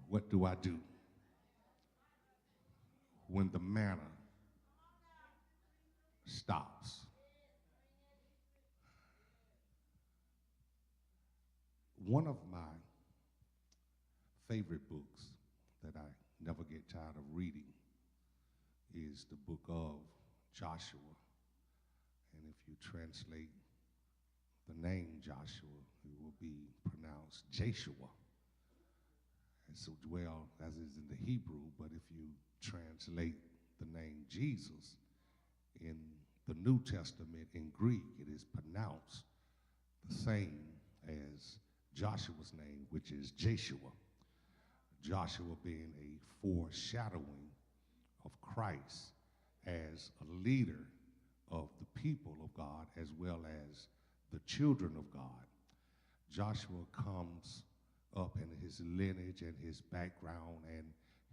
what do I do when the manna stops? One of my favorite books that I never get tired of reading is the book of Joshua. And if you translate the name Joshua, it will be pronounced Jeshua, as well as is in the Hebrew. But if you translate the name Jesus in the New Testament in Greek, it is pronounced the same as Joshua's name, which is Jeshua. Joshua being a foreshadowing of Christ as a leader of the people of God as well as the children of God. Joshua comes up, and his lineage and his background and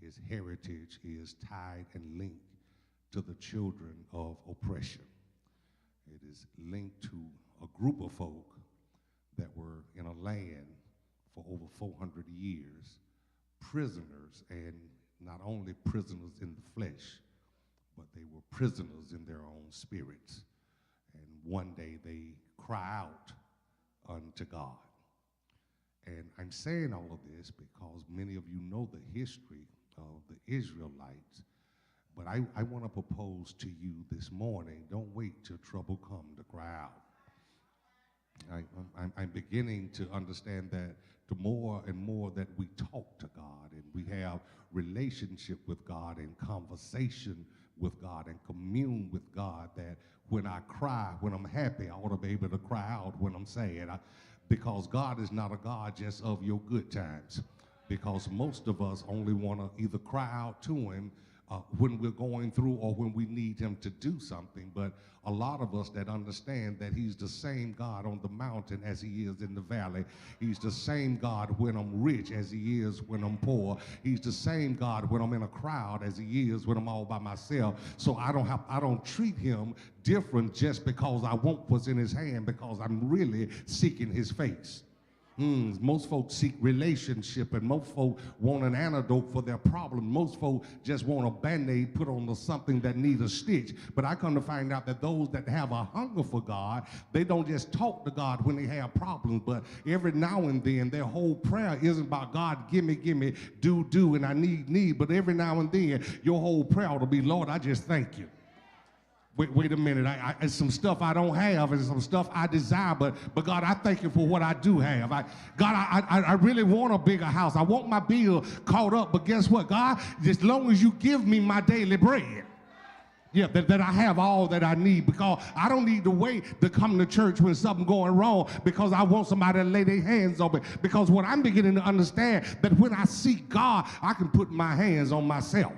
his heritage is tied and linked to the children of oppression. It is linked to a group of folk that were in a land for over 400 years, prisoners, and not only prisoners in the flesh, but they were prisoners in their own spirits. And one day they cry out unto God. And I'm saying all of this because many of you know the history of the Israelites. But I want to propose to you this morning, don't wait till trouble come to cry out. I'm beginning to understand that the more and more that we talk to God and we have relationship with God and conversation with God and commune with God, that when I cry, when I'm happy, I ought to be able to cry out when I'm sad. Because God is not a God just of your good times. Because most of us only want to either cry out to him when we're going through or when we need him to do something. But a lot of us that understand that he's the same God on the mountain as he is in the valley. He's the same God when I'm rich as he is when I'm poor. He's the same God when I'm in a crowd as he is when I'm all by myself. So I don't treat him different just because I want what's in his hand, because I'm really seeking his face. Most folks seek relationship, and most folks want an antidote for their problem. Most folks just want a Band-Aid put on to something that needs a stitch. But I come to find out that those that have a hunger for God, they don't just talk to God when they have problems, but every now and then their whole prayer isn't about God, give me, do, and I need. But every now and then your whole prayer will be, Lord, I just thank you. Wait a minute, it's some stuff I don't have and some stuff I desire, but God, I thank you for what I do have. I really want a bigger house. I want my bill caught up, but guess what, God? As long as you give me my daily bread, yeah, that I have all that I need, because I don't need to wait to come to church when something's going wrong because I want somebody to lay their hands on me. Because what I'm beginning to understand, that when I seek God, I can put my hands on myself.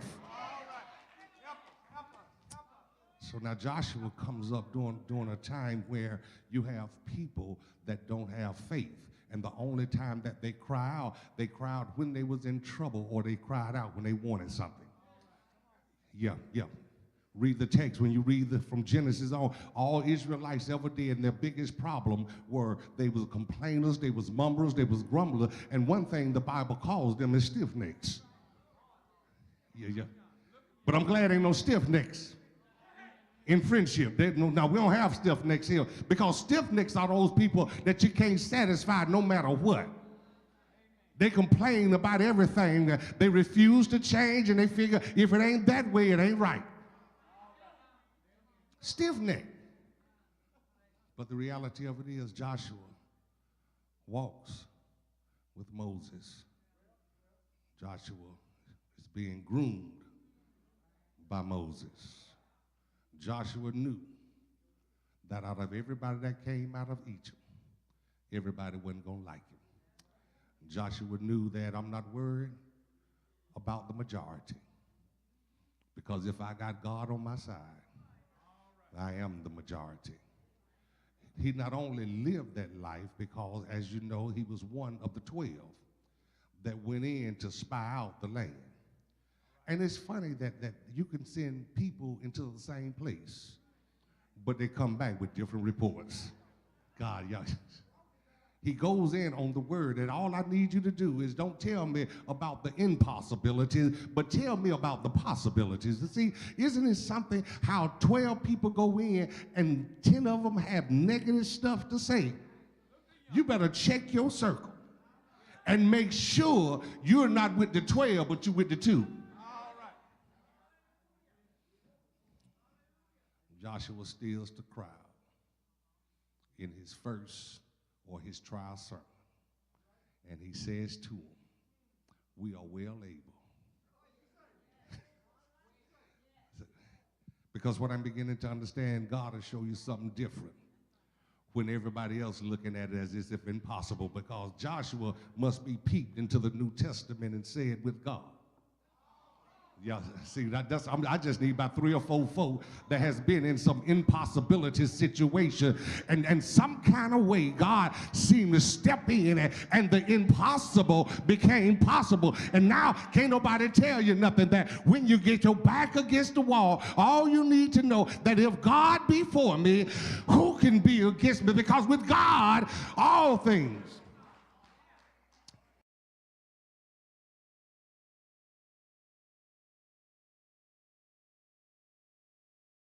So now Joshua comes up during a time where you have people that don't have faith. And the only time that they cry out when they was in trouble, or they cried out when they wanted something. Yeah. Read the text. When you read from Genesis on, all Israelites ever did, and their biggest problem were they was complainers, they was mumblers, they was grumblers. And one thing the Bible calls them is stiff necks. Yeah. But I'm glad ain't no stiff necks in friendship. Now, we don't have stiff necks here, because stiff necks are those people that you can't satisfy no matter what. They complain about everything. They refuse to change, and they figure if it ain't that way, it ain't right. Stiff neck. But the reality of it is, Joshua walks with Moses. Joshua is being groomed by Moses. Joshua knew that out of everybody that came out of Egypt, everybody wasn't going to like him. Joshua knew that I'm not worried about the majority, because if I got God on my side, I am the majority. He not only lived that life because, as you know, he was one of the 12 that went in to spy out the land. And it's funny that you can send people into the same place, but they come back with different reports. God, y'all, He goes in on the word, and all I need you to do is don't tell me about the impossibilities, but tell me about the possibilities. You see, isn't it something how 12 people go in and 10 of them have negative stuff to say? You better check your circle and make sure you're not with the 12, but you're with the 2. Joshua stills the crowd in his first or his trial sermon. And he says to them, we are well able. Because what I'm beginning to understand, God will show you something different when everybody else is looking at it as if impossible, because Joshua must be peeped into the New Testament and said with God. Yeah, see, I just need about 3 or 4 folk that has been in some impossibility situation, and some kind of way God seemed to step in, and the impossible became possible. And now can't nobody tell you nothing, that when you get your back against the wall, all you need to know that if God be for me, who can be against me? Because with God, all things